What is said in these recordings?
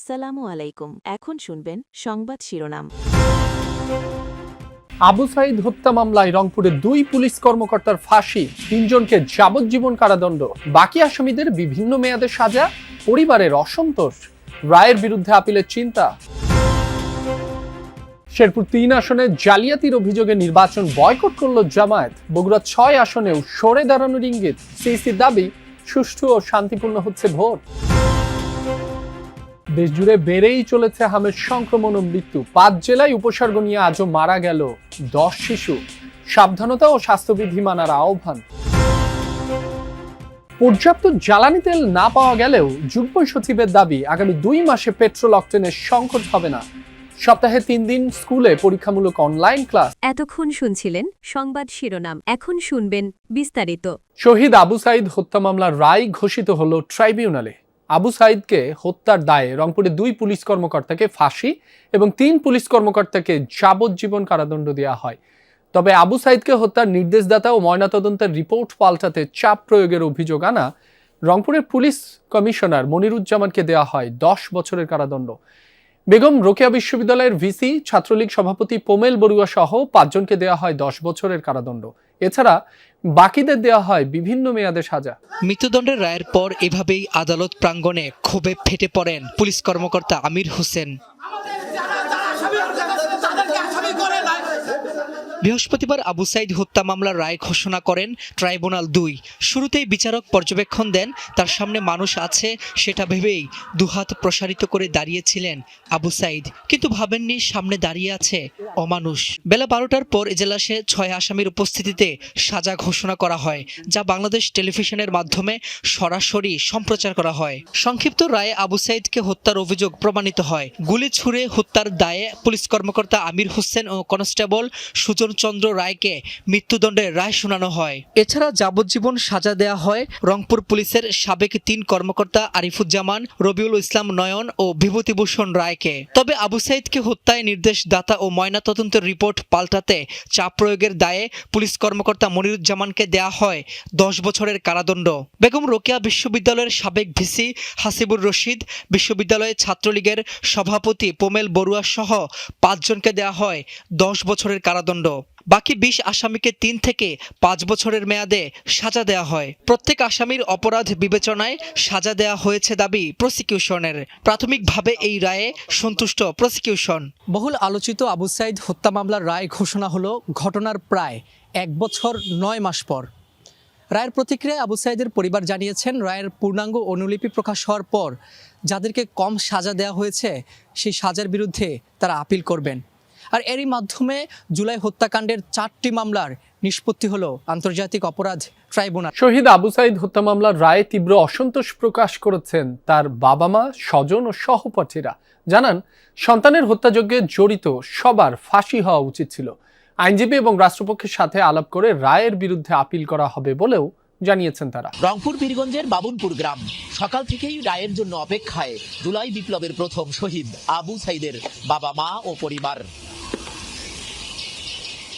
আসসালামু আলাইকুম। এখন শুনবেন সংবাদ শিরোনাম। আবু সাইদ হত্যা মামলায় রংপুরে 2 পুলিশ কর্মকর্তার ফাঁসি, 3 জনকে যাবজ্জীবন কারাদণ্ড, বাকি আসামিদের বিভিন্ন মেয়াদে সাজা, পরিবারের অসন্তোষ, রায়ের বিরুদ্ধে আপিলের চিন্তা। শেরপুর 3 আসনে জালিয়াতির অভিযোগে নির্বাচন বয়কট করল জামায়াত। বগুড়া 6 আসনেও সরে দাঁড়ানোর ইঙ্গিত। সিইসির দাবি সুষ্ঠু ও শান্তিপূর্ণ হচ্ছে ভোট। দেশজুড়ে বেড়েই চলেছে হামের সংক্রমণ ও মৃত্যু। 5 জেলায় উপসর্গ নিয়ে আজও মারা গেল 10 শিশু। সাবধানতা ও স্বাস্থ্যবিধি মানার আহ্বান। পর্যাপ্ত জ্বালানি তেল না পাওয়া গেলেও যুগ্ম সচিবের দাবি আগামী 2 মাসে পেট্রোল অক্টেনের সংকট হবে না। সপ্তাহে 3 দিন স্কুলে পরীক্ষামূলক অনলাইন ক্লাস। এতক্ষণ শুনছিলেন সংবাদ শিরোনাম। এখন শুনবেন বিস্তারিত। শহীদ আবু সাইদ হত্যা মামলার রায় ঘোষিত হলো ট্রাইব্যুনালে। আবু সাইদকে হত্যার দায়ে রংপুরে 2 পুলিশ কর্মকর্তাকে ফাঁসি এবং 3 পুলিশ কর্মকর্তাকে যাবজ্জীবন কারাদণ্ড দেওয়া হয়। তবে আবু সাইদকে হত্যার নির্দেশদাতা ও ময়নাতদন্তের রিপোর্ট পাল্টাতে চাপ প্রয়োগের অভিযোগ আনা রংপুরের পুলিশ কমিশনার মনিরুজ্জামানকে দেওয়া হয় 10 বছরের কারাদণ্ড। বেগম রোকেয়া বিশ্ববিদ্যালয়ের ভিসি, ছাত্রলীগ সভাপতি পোমেল বড়ুয়া সহ 5 জনকে দেওয়া হয় 10 বছরের কারাদণ্ড। এছাড়া বাকিদের দেওয়া হয় বিভিন্ন মেয়াদে সাজা। মৃত্যুদণ্ডের রায়ের পর এভাবেই আদালত প্রাঙ্গণে ক্ষোভে ফেটে পড়েন পুলিশ কর্মকর্তা আমির হোসেন। বৃহস্পতিবার আবু সাইদ হত্যা মামলার রায় ঘোষণা করেন ট্রাইব্যুনাল 2। শুরুতেই বিচারক পর্যবেক্ষণ দেন। তার সামনে মানুষ আছে সেটা ভেবেই দুহাত প্রসারিত করে দাঁড়িয়েছিলেন আবু সাইদ, কিন্তু ভাবেননি সামনে দাঁড়িয়ে আছে অমানুষ। বেলা 12টার পর এজলাসে 6 আসামির উপস্থিতিতে সাজা ঘোষণা করা হয়, যা বাংলাদেশ টেলিভিশনের মাধ্যমে সরাসরি সম্প্রচার করা হয়। সংক্ষিপ্ত রায়ে আবু সাইদকে হত্যার অভিযোগ প্রমাণিত হয়। গুলি ছুড়ে হত্যার দায়ে পুলিশ কর্মকর্তা আমির হোসেন ও কনস্টেবল সুজন চন্দ্র রায়কে মৃত্যুদণ্ডের রায় শোনানো হয়। এছাড়া যাবজ্জীবন সাজা দেয়া হয় রংপুর পুলিশের সাবেক 3 কর্মকর্তা আরিফুজ্জামান, রবিউল ইসলাম নয়ন ও বিভূতিভূষণ রায়কে। তবে আবু সাইদকে হত্যায় নির্দেশদাতা ও ময়নাতদন্তের রিপোর্ট পাল্টাতে চাপ প্রয়োগের দায়ে পুলিশ কর্মকর্তা মনিরুজ্জামানকে দেয়া হয় 10 বছরের কারাদণ্ড। বেগম রোকেয়া বিশ্ববিদ্যালয়ের সাবেক ভিসি হাসিবুর রশিদ, বিশ্ববিদ্যালয়ের ছাত্রলীগের সভাপতি পোমেল বড়ুয়া সহ 5 জনকে দেয়া হয় 10 বছরের কারাদণ্ড। বাকি 20 আসামিকে 3 থেকে 5 বছরের মেয়াদে সাজা দেয়া হয়। প্রত্যেক আসামির অপরাধ বিবেচনায় সাজা দেয়া হয়েছে দাবি প্রসিকিউশনের। প্রাথমিকভাবে এই রায়ে সন্তুষ্ট প্রসিকিউশন। বহুল আলোচিত আবু সাইদ হত্যা মামলার রায় ঘোষণা হলো ঘটনার প্রায় 1 বছর 9 মাস পর। রায়ের প্রতিক্রিয়ায় আবু সাইদের পরিবার জানিয়েছেন, রায়ের পূর্ণাঙ্গ অনুলিপি প্রকাশ হওয়ার পর যাদেরকে কম সাজা দেওয়া হয়েছে সেই সাজার বিরুদ্ধে তারা আপিল করবেন। আর এরই মাধ্যমে জুলাই হত্যাকাণ্ডের 4টি মামলার নিষ্পত্তি হলো আন্তর্জাতিক অপরাধ ট্রাইব্যুনাল। শহীদ আবু সাইদ হত্যা মামলার রায়ে তীব্র অসন্তোষ প্রকাশ করেছেন তার বাবা মা, স্বজন ও সহপাঠীরা। জানান, সন্তানের হত্যাযজ্ঞে জড়িত সবার ফাঁসি হওয়া উচিত ছিল। আইনজীবী এবং রাষ্ট্রপক্ষের সাথে আলাপ করে রায়ের বিরুদ্ধে আপিল করা হবে বলেও জানিয়েছেন তারা। রংপুর পীরগঞ্জের বাবুনপুর গ্রাম সকাল থেকেই রায়ের জন্য অপেক্ষায় জুলাই বিপ্লবের প্রথম শহীদ আবু সাইদের বাবা মা ও পরিবার।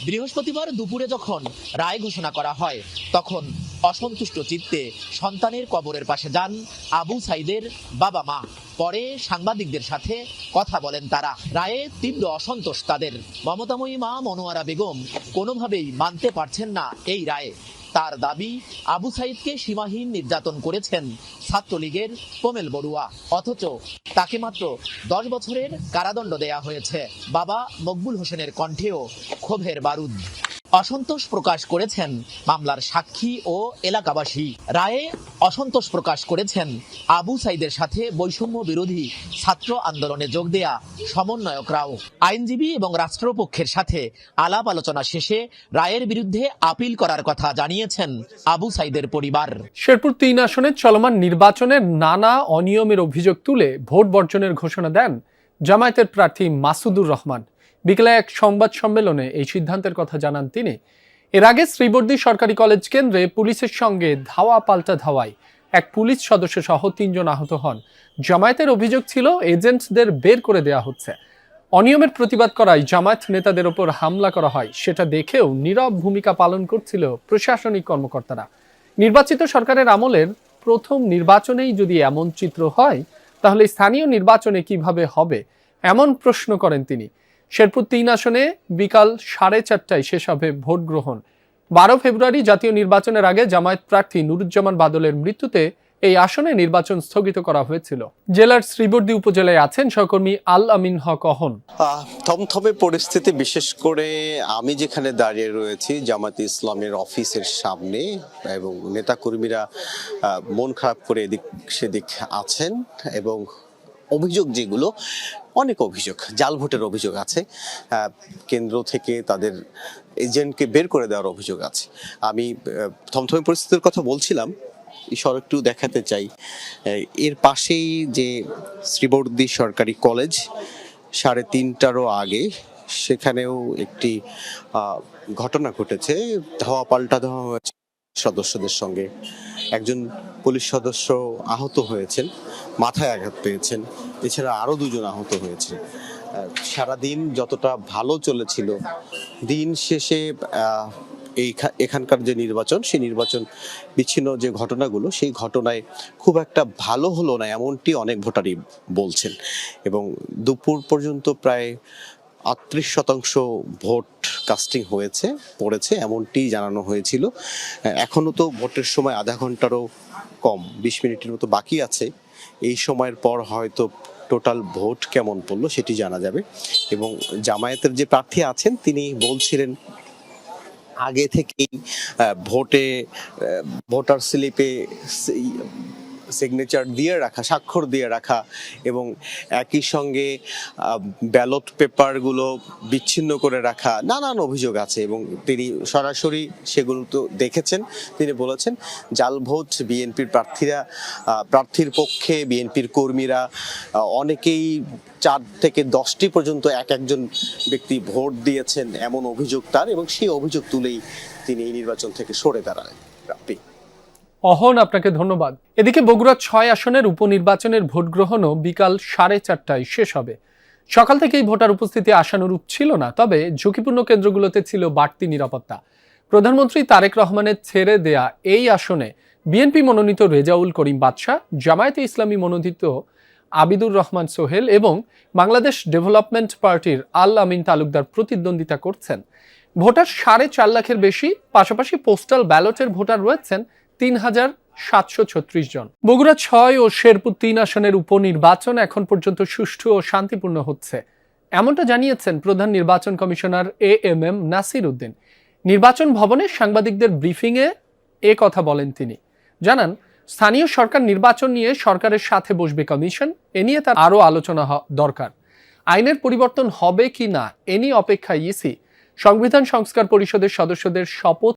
বৃহস্পতিবার দুপুরে যখন রায় ঘোষণা করা হয়, তখন অসন্তুষ্ট চিত্তে সন্তানের কবরের পাশে যান আবু সাইদের বাবা মা। পরে সাংবাদিকদের সাথে কথা বলেন তারা। রায়ে তীব্র অসন্তোষ তাদের। মমতাময়ী মা মনোয়ারা বেগম কোনোভাবেই মানতে পারছেন না এই রায়ে। তার দাবি, আবু সাইদকে সীমাহীন নির্যাতন করেছেন ছাত্রলীগের পোমেল বড়ুয়া, অথচ তাকে মাত্র 10 বছরের কারাদণ্ড দেয়া হয়েছে। বাবা মকবুল হোসেনের কণ্ঠেও ক্ষোভের বারুদ। অসন্তোষ প্রকাশ করেছেন মামলার সাক্ষী ও এলাকাবাসী। রায়ে অসন্তোষ প্রকাশ করেছেন আবু সাইদের সাথে বৈষম্য বিরোধী ছাত্র আন্দোলনে যোগ দেয়া সমন্বয়করাও। আইনজীবী এবং রাষ্ট্রপক্ষের সাথে আলাপ আলোচনা শেষে রায়ের বিরুদ্ধে আপিল করার কথা জানিয়েছেন আবু সাইদের পরিবার। শেরপুর 3 আসনে চলমান নির্বাচনের নানা অনিয়মের অভিযোগ তুলে ভোট বর্জনের ঘোষণা দেন জামায়াতের প্রার্থী মাসুদুর রহমান। বিকেলে এক সংবাদ সম্মেলনে এই সিদ্ধান্তের কথা জানান তিনি। এর আগে শ্রীবর্দী সরকারি কলেজ কেন্দ্রে পুলিশের সঙ্গে ধাওয়া পাল্টা ধাওয়ায় এক পুলিশ সদস্য সহ 3 জন আহত হন। জামায়াতের অভিযোগ ছিল এজেন্টদের বের করে দেওয়া হচ্ছে। অনিয়মের প্রতিবাদ করায় জামায়াত নেতাদের ওপর হামলা করা হয়, সেটা দেখেও নীরব ভূমিকা পালন করছিল প্রশাসনিক কর্মকর্তারা। নির্বাচিত সরকারের আমলের প্রথম নির্বাচনেই যদি এমন চিত্র হয়, তাহলে স্থানীয় নির্বাচনে কিভাবে হবে এমন প্রশ্ন করেন তিনি। শেরপুর 3 আসনে বিকাল 4:30টায় শেষ হবে ভোট গ্রহণ। 12 ফেব্রুয়ারি জাতীয় নির্বাচনের আগে জামায়াত প্রার্থী নুরুজ্জামান বাদলের মৃত্যুতে এই আসনে নির্বাচন স্থগিত করা হয়েছিল। জেলার শ্রীবর্দী উপজেলায় আছেন সহকর্মী আল আমিন হক অহন। থমথমে পরিস্থিতি, বিশেষ করে আমি যেখানে দাঁড়িয়ে রয়েছি জামায়াতে ইসলামের অফিসের সামনে, এবং নেতাকর্মীরা মন খারাপ করে এদিক সেদিক আছেন, এবং অভিযোগ যেগুলো, অনেক অভিযোগ, জাল ভোটের অভিযোগ আছে, কেন্দ্র থেকে তাদের এজেন্টকে বের করে দেওয়ার অভিযোগ আছে। আমি থমথমে পরিস্থিতির কথা বলছিলাম, এই সড়কটিও দেখাতে চাই। এর পাশেই যে শ্রীবর্দী সরকারি কলেজ, 3:30টারও আগে সেখানেও একটি ঘটনা ঘটেছে। ধাওয়া পাল্টা ধাওয়া হয়েছে সদস্যদের সঙ্গে। একজন পুলিশ সদস্য আহত হয়েছেন, মাথায় আঘাত পেয়েছেন, এছাড়া আরও 2 জন আহত হয়েছে। সারাদিন যতটা ভালো চলেছিল, দিন শেষে এখানকার যে নির্বাচন, সেই নির্বাচন বিচ্ছিন্ন যে ঘটনাগুলো, সেই ঘটনায় খুব একটা ভালো হলো না, এমনটি অনেক ভোটারই বলছেন। এবং দুপুর পর্যন্ত প্রায় 38% ভোট কাস্টিং পড়েছে, এমনটি জানানো হয়েছিল। এখনো তো ভোটের সময় আধা ঘন্টারও কম, 20 মিনিটের মতো বাকি আছে। এই সময়ের পর হয়তো টোটাল ভোট কেমন পড়লো সেটি জানা যাবে। এবং জামায়াতের যে প্রার্থী আছেন তিনি বলছিলেন আগে থেকেই ভোটার স্লিপে সিগনেচার দিয়ে রাখা, স্বাক্ষর দিয়ে রাখা, এবং একই সঙ্গে ব্যালট পেপারগুলো বিচ্ছিন্ন করে রাখা, নানান অভিযোগ আছে। এবং তিনি সরাসরি সেগুলো তো দেখেছেন। তিনি বলেছেন জাল ভোট, বিএনপির প্রার্থীর পক্ষে বিএনপির কর্মীরা অনেকেই 4 থেকে 10টি পর্যন্ত একজন ব্যক্তি ভোট দিয়েছেন, এমন অভিযোগ তার, এবং সেই অভিযোগ তুলেই তিনি এই নির্বাচন থেকে সরে দাঁড়ান। অহন, আপনাকে ধন্যবাদ। এদিকে বগুড়া 6 আসনের উপনির্বাচনের ভোট গ্রহণও বিকাল 4:30টায় শেষ হবে। সকাল থেকেই ভোটার উপস্থিতি আশানুরূপ ছিল না, তবে ঝুঁকিপূর্ণ কেন্দ্রগুলোতে ছিল বাড়তি নিরাপত্তা। প্রধানমন্ত্রী তারেক রহমানের ছেড়ে দেয়া এই আসনে বিএনপি মনোনীত রেজাউল করিম বাদশা, জামায়াতে ইসলামী মনোনীত আবিদুর রহমান সোহেল এবং বাংলাদেশ ডেভেলপমেন্ট পার্টির আল আমিন তালুকদার প্রতিদ্বন্দ্বিতা করছেন। ভোটার 4.5 লাখের বেশি, পাশাপাশি পোস্টাল ব্যালটের ভোটার রয়েছেন 3,736 জন। বগুড়া 6 ও শেরপুর 3 আসনের উপনির্বাচন এখন পর্যন্ত সুষ্ঠু ও শান্তিপূর্ণ হচ্ছে, এমনটা জানিয়েছেন প্রধান নির্বাচন কমিশনার AMM নাসির উদ্দিন। নির্বাচন ভবনে সাংবাদিকদের ব্রিফিংয়ে কথা বলেন তিনি। জানান, স্থানীয় সরকার নির্বাচন নিয়ে সরকারের সাথে বসবে কমিশন, এ নিয়ে তার আরও আলোচনা দরকার। আইনের পরিবর্তন হবে কি না এ নিয়ে অপেক্ষায় ইসি। সংবিধান সংস্কার পরিষদের সদস্যদের শপথ